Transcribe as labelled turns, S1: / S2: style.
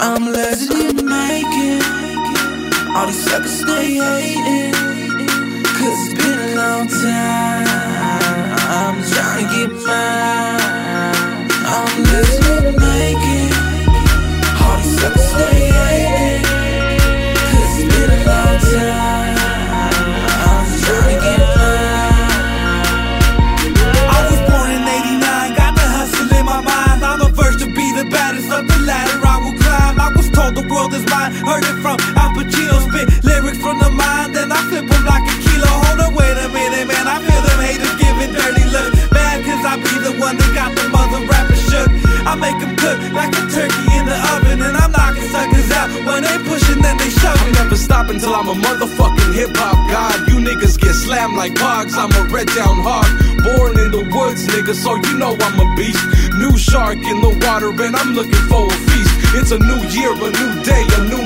S1: I'm lazy to make it. All these suckers stay hating, cause it's been a long time. I'm trying to get mine. I'm lazy to make it. All these suckers stay hating, cause it's been a long time. I'm trying to get mine.
S2: I was born in '89, got the hustle in my mind. I'm a verse to be the baddest of the ladder I will climb. I was told the world is mine, heard it from Al Pacino. Spit lyrics from the mind, then I flip them like a kilo. Hold on, wait a minute, man, I feel them haters giving dirty looks. Mad cause I be the one that got the mother rappers shook. I make them cook like a turkey in the oven, and I'm knocking suckers out. When they pushing, then they shove.
S3: I'm never stopping till I'm a motherfucking hip-hop god. You niggas get slammed like hogs, I'm a red down hog. Born in the woods, nigga, so you know I'm a beast. New shark in the water, and I'm looking for a feast. It's a new year, a new day, a new